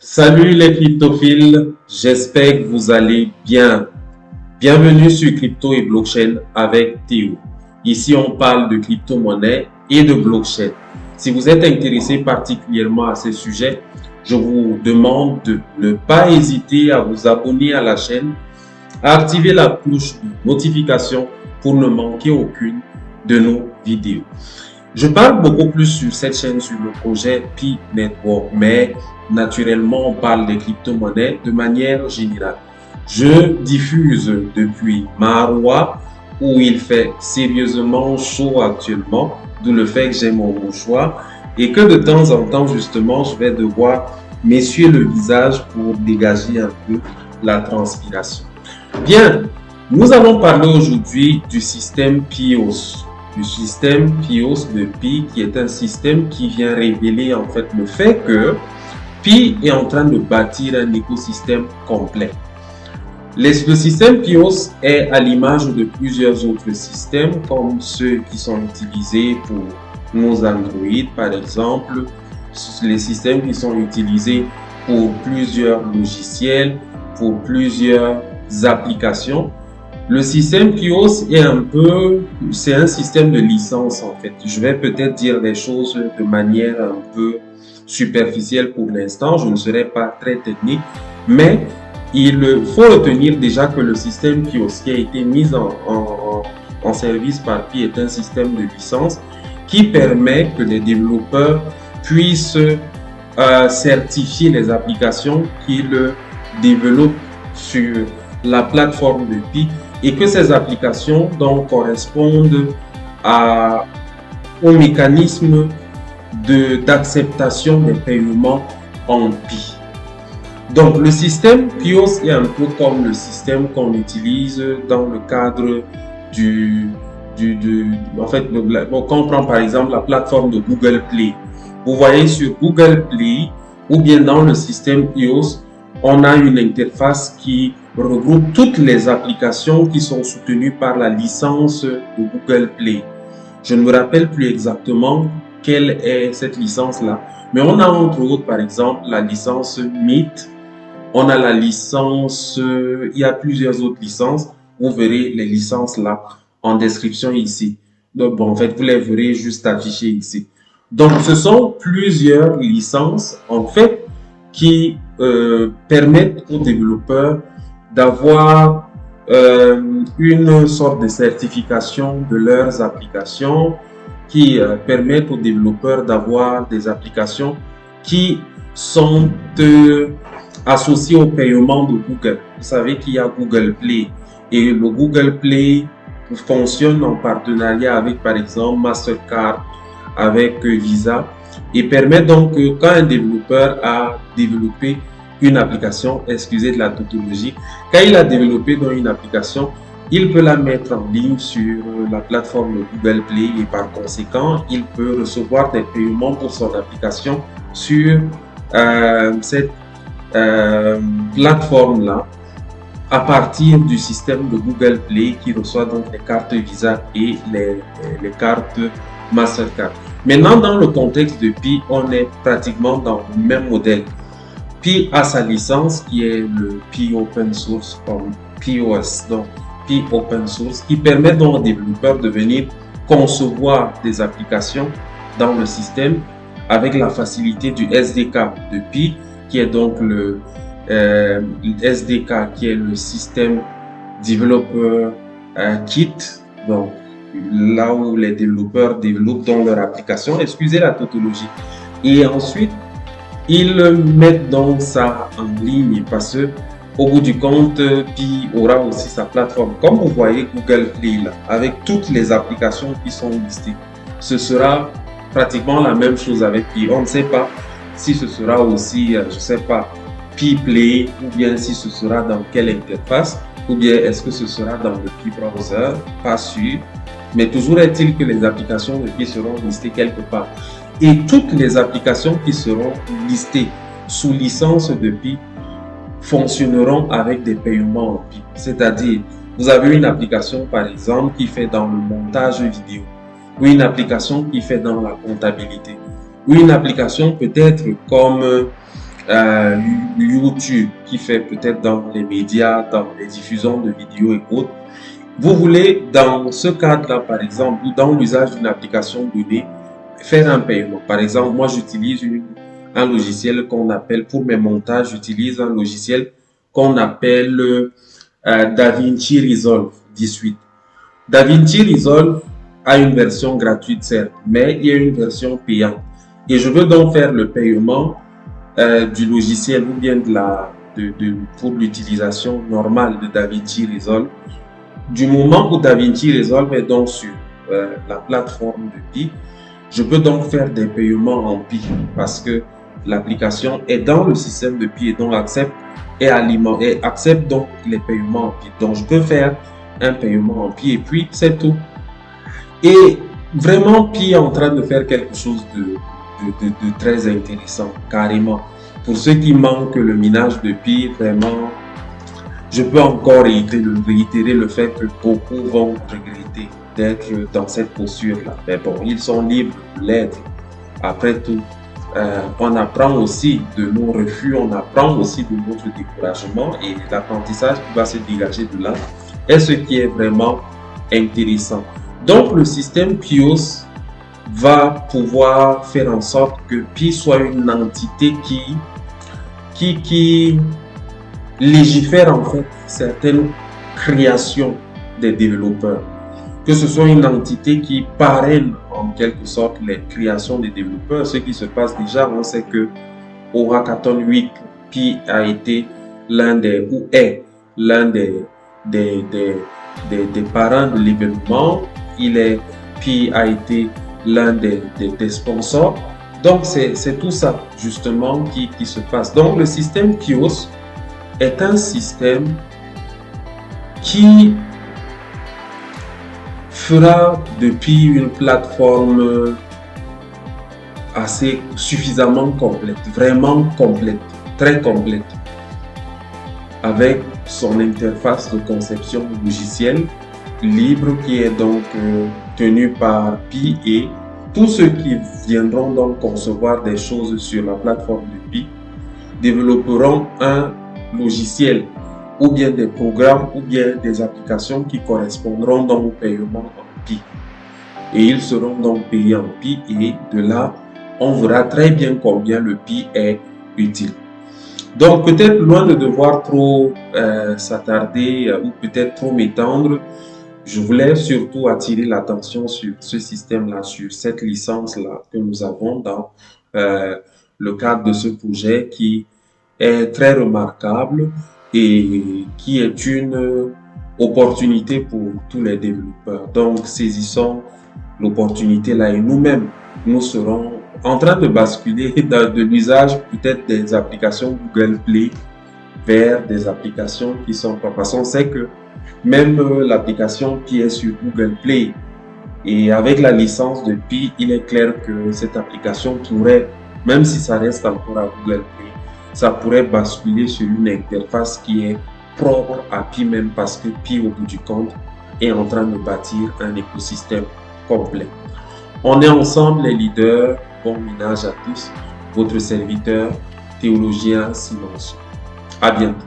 Salut les cryptophiles, j'espère que vous allez bien. Bienvenue sur Crypto et Blockchain avec Théo. Ici, on parle de crypto-monnaie et de blockchain. Si vous êtes intéressé particulièrement à ces sujets, je vous demande de ne pas hésiter à vous abonner à la chaîne, à activer la cloche de notification pour ne manquer aucune de nos vidéos. Je parle beaucoup plus sur cette chaîne sur le projet Pi Network, mais naturellement, on parle des crypto-monnaies de manière générale. Je diffuse depuis Maroua, où il fait sérieusement chaud actuellement, d'où le fait que j'ai mon mouchoir, et que de temps en temps, justement, je vais devoir m'essuyer le visage pour dégager un peu la transpiration. Bien, nous allons parler aujourd'hui du système PIOS. Du système PIOS de Pi, qui est un système qui vient révéler en fait le fait que Pi est en train de bâtir un écosystème complet. Le système PIOS est à l'image de plusieurs autres systèmes, comme ceux qui sont utilisés pour nos Android, par exemple, les systèmes qui sont utilisés pour plusieurs logiciels, pour plusieurs applications. Le système PIOS c'est un système de licence en fait. Je vais peut-être dire les choses de manière un peu superficielle pour l'instant, je ne serai pas très technique, mais il faut retenir déjà que le système PIOS qui a été mis en service par Pi est un système de licence qui permet que les développeurs puissent certifier les applications qu'ils développent sur la plateforme de Pi et que ces applications donc correspondent au mécanisme d'acceptation des paiements en Pi. Donc le système PIOS est un peu comme le système qu'on utilise dans le cadre quand on prend par exemple la plateforme de Google Play. Vous voyez sur Google Play ou bien dans le système PIOS, on a une interface qui regroupe toutes les applications qui sont soutenues par la licence de Google Play. Je ne me rappelle plus exactement quelle est cette licence-là, mais on a entre autres par exemple la licence Meet, on a la licence, il y a plusieurs autres licences, vous verrez les licences là en description ici. Donc bon, en fait, vous les verrez juste affichées ici. Donc ce sont plusieurs licences en fait qui permettent aux développeurs d'avoir une sorte de certification de leurs applications, qui permettent aux développeurs d'avoir des applications qui sont associées au paiement de Google. Vous savez qu'il y a Google Play et le Google Play fonctionne en partenariat avec par exemple Mastercard, avec Visa, et permet donc quand un développeur a développé une application, excusez de la tautologie, quand il a développé dans une application, il peut la mettre en ligne sur la plateforme de Google Play et par conséquent, il peut recevoir des paiements pour son application sur cette plateforme-là à partir du système de Google Play qui reçoit donc les cartes Visa et les cartes Mastercard. Maintenant, dans le contexte de Pi, on est pratiquement dans le même modèle. Pi a sa licence qui est le Pi Open Source comme POS, donc Pi Open Source, qui permet donc aux développeurs de venir concevoir des applications dans le système avec la facilité du SDK de Pi, qui est donc le SDK qui est le système Developer Kit, donc là où les développeurs développent dans leur application, excusez la tautologie. Et ensuite, ils mettent donc ça en ligne parce que au bout du compte, Pi aura aussi sa plateforme. Comme vous voyez Google Play là, avec toutes les applications qui sont listées, ce sera pratiquement la même chose avec Pi. On ne sait pas si ce sera aussi, je sais pas, Pi Play ou bien si ce sera dans quelle interface ou bien est-ce que ce sera dans le Pi Browser, pas sûr. Mais toujours est-il que les applications de Pi seront listées quelque part. Et toutes les applications qui seront listées sous licence de Pi fonctionneront avec des paiements en Pi. C'est-à-dire, vous avez une application par exemple qui fait dans le montage vidéo, ou une application qui fait dans la comptabilité, ou une application peut-être comme YouTube qui fait peut-être dans les médias, dans les diffusions de vidéos et autres. Vous voulez, dans ce cadre-là, par exemple, ou dans l'usage d'une application donnée, faire un paiement. Par exemple, moi, j'utilise un logiciel qu'on appelle, pour mes montages, j'utilise un logiciel qu'on appelle DaVinci Resolve 18. DaVinci Resolve a une version gratuite, certes, mais il y a une version payante. Et je veux donc faire le paiement du logiciel ou bien pour l'utilisation normale de DaVinci Resolve. Du moment où DaVinci Resolve est donc sur la plateforme de Pi, je peux donc faire des paiements en Pi parce que l'application est dans le système de Pi et donc accepte donc les paiements en Pi. Donc je peux faire un paiement en Pi et puis c'est tout. Et vraiment, Pi est en train de faire quelque chose de très intéressant, carrément. Pour ceux qui manquent le minage de Pi, vraiment, je peux encore réitérer le fait que beaucoup vont regretter d'être dans cette posture-là. Mais bon, ils sont libres de l'être. Après tout, on apprend aussi de nos refus, on apprend aussi de notre découragement et l'apprentissage qui va se dégager de là est ce qui est vraiment intéressant. Donc, le système Pios va pouvoir faire en sorte que Pi soit une entité qui légifère en fait certaines créations des développeurs. Que ce soit une entité qui parraine en quelque sorte les créations des développeurs. Ce qui se passe déjà, on sait que au Hackathon Week, Pi a été est l'un des parrains de l'événement. Pi a été l'un des sponsors. Donc c'est tout ça justement qui se passe. Donc le système Pios est un système qui fera depuis une plateforme assez suffisamment complète, vraiment complète, très complète, avec son interface de conception logicielle libre qui est donc tenue par Pi, et tous ceux qui viendront donc concevoir des choses sur la plateforme de Pi développeront un logiciel ou bien des programmes ou bien des applications qui correspondront donc au paiement en Pi. Et ils seront donc payés en Pi et de là, on verra très bien combien le Pi est utile. Donc peut-être loin de devoir trop s'attarder ou peut-être trop m'étendre, je voulais surtout attirer l'attention sur ce système-là, sur cette licence-là que nous avons dans le cadre de ce projet qui est très remarquable et qui est une opportunité pour tous les développeurs. Donc, saisissons l'opportunité-là et nous-mêmes, nous serons en train de basculer de l'usage peut-être des applications Google Play vers des applications qui sont pas. Parce qu'on sait que même l'application qui est sur Google Play et avec la licence de Pi, il est clair que cette application pourrait, même si ça reste encore à Google Play, ça pourrait basculer sur une interface qui est propre à Pi même parce que Pi, au bout du compte, est en train de bâtir un écosystème complet. On est ensemble les leaders. Bon minage à tous. Votre serviteur, théologien Silencieux. À bientôt.